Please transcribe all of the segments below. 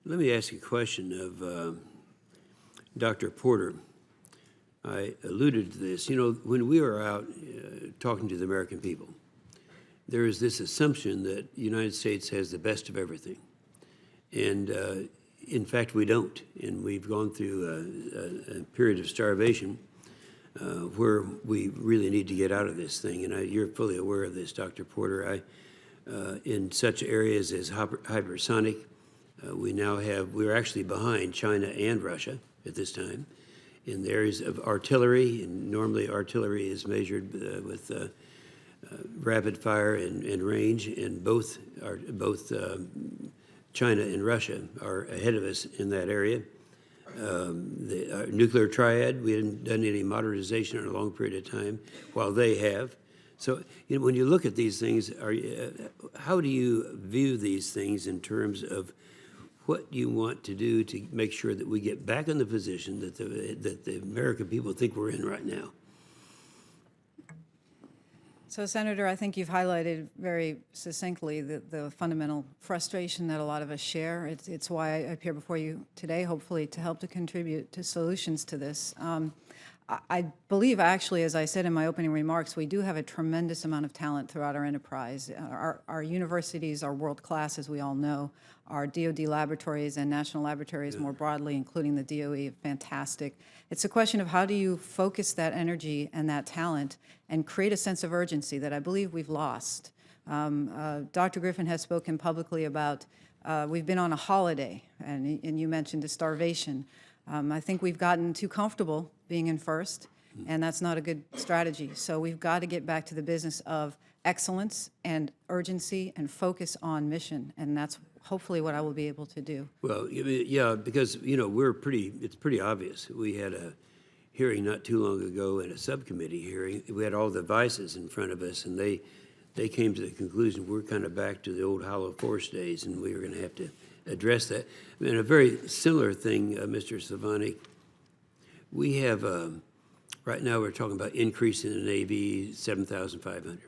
Let me ask you a question of Dr. Porter. I alluded to this. You know, when we are out talking to the American people, there is this assumption that the United States has the best of everything. And in fact, we don't. And we've gone through a period of starvation where we really need to get out of this thing. And you're fully aware of this, Dr. Porter. In such areas as hypersonic, we're actually behind China and Russia at this time. In the areas of artillery, and normally artillery is measured with rapid fire and range, and both China and Russia are ahead of us in that area. The nuclear triad, we haven't done any modernization in a long period of time, while they have. So, you know, when you look at these things, how do you view these things in terms of what you want to do to make sure that we get back in the position that the American people think we're in right now? So, Senator, I think you've highlighted very succinctly the fundamental frustration that a lot of us share. It's why I appear before you today, hopefully to help to contribute to solutions to this. I believe, actually, as I said in my opening remarks, we do have a tremendous amount of talent throughout our enterprise. Our universities are world-class, as we all know. Our DoD laboratories and national laboratories more broadly, including the DOE, fantastic. It's a question of how do you focus that energy and that talent and create a sense of urgency that I believe we've lost. Dr. Griffin has spoken publicly about we've been on a holiday, and you mentioned the starvation. I think we've gotten too comfortable being in first, and that's not a good strategy. So we've got to get back to the business of excellence and urgency and focus on mission, and that's hopefully what I will be able to do. Well, yeah, because, you know, it's pretty obvious. We had a hearing not too long ago, and a subcommittee hearing. We had all the vices in front of us, and they came to the conclusion we're kind of back to the old hollow force days, and we were going to have to address that. I mean, a very similar thing, Mr. Slavonic, we have, right now we're talking about increasing the Navy 7,500.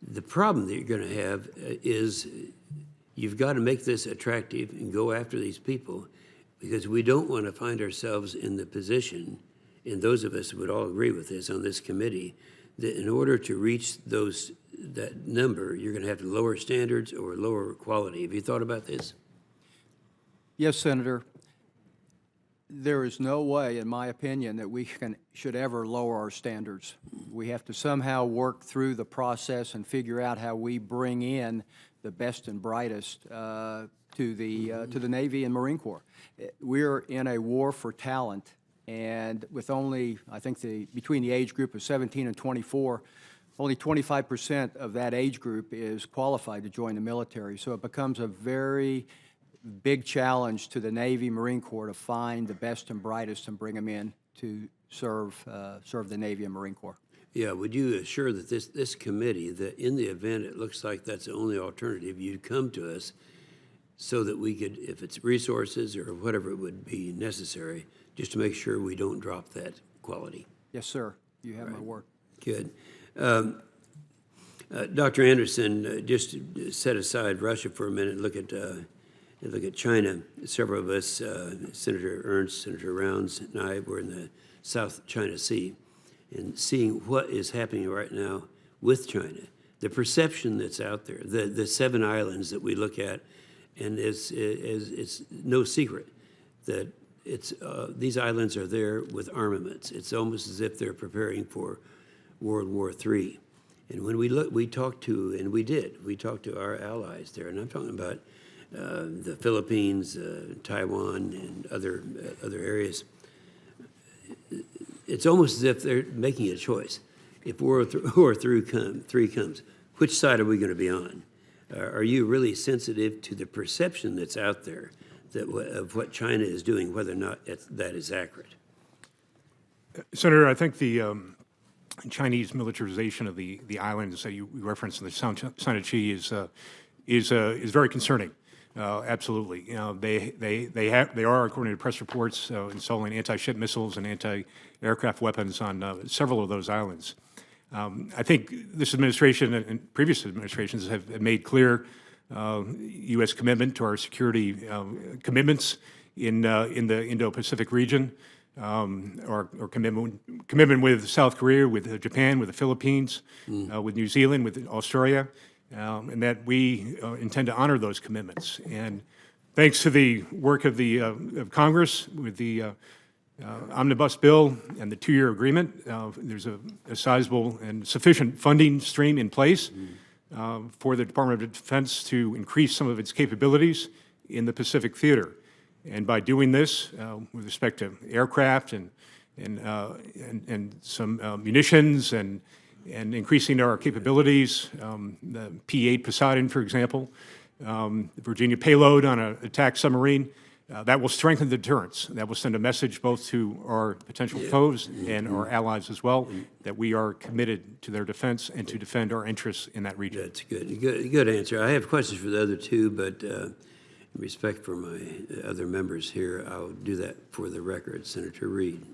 The problem that you're going to have is you've got to make this attractive and go after these people, because we don't want to find ourselves in the position, and those of us would all agree with this on this committee, that in order to reach that number, you're going to have to lower standards or lower quality. Have you thought about this? Yes, Senator. There is no way, in my opinion, that we should ever lower our standards. We have to somehow work through the process and figure out how we bring in the best and brightest to the Navy and Marine Corps. We're in a war for talent, and with only, I think, between the age group of 17 and 24, only 25% of that age group is qualified to join the military. So it becomes a very big challenge to the Navy, Marine Corps to find the best and brightest and bring them in to serve the Navy and Marine Corps. Yeah, would you assure that this committee, that in the event it looks like that's the only alternative, you'd come to us so that we could, if it's resources or whatever it would be necessary, just to make sure we don't drop that quality? Yes, sir. You have my word. Good. Dr. Anderson, just set aside Russia for a minute and look at China. Several of us, Senator Ernst, Senator Rounds, and I were in the South China Sea, and seeing what is happening right now with China, the perception that's out there, the 7 islands that we look at, and it's no secret that these islands are there with armaments. It's almost as if they're preparing for World War III. And when we talked to our allies there, and I'm talking about the Philippines, Taiwan, and other areas. It's almost as if they're making a choice. If World War III comes, which side are we going to be on? Are you really sensitive to the perception that's out there of what China is doing, whether or not that is accurate? Senator, I think the Chinese militarization of the islands that you referenced in the China Sea is very concerning. Absolutely, you know, they are, according to press reports, installing anti-ship missiles and anti-aircraft weapons on several of those islands. I think this administration and previous administrations have made clear U.S. commitment to our security commitments in the Indo-Pacific region, our commitment with South Korea, with Japan, with the Philippines, with New Zealand, with Australia, and that we intend to honor those commitments. And thanks to the work of the of Congress with the omnibus bill and the two-year agreement, there's a sizable and sufficient funding stream in place for the Department of Defense to increase some of its capabilities in the Pacific theater. And by doing this, with respect to aircraft and some munitions and increasing our capabilities, the P-8 Poseidon, for example, the Virginia payload on an attack submarine, that will strengthen the deterrence. That will send a message both to our potential foes and our allies as well, that we are committed to their defense and to defend our interests in that region. That's good. Good answer. I have questions for the other two, but in respect for my other members here, I'll do that for the record. Senator Reed.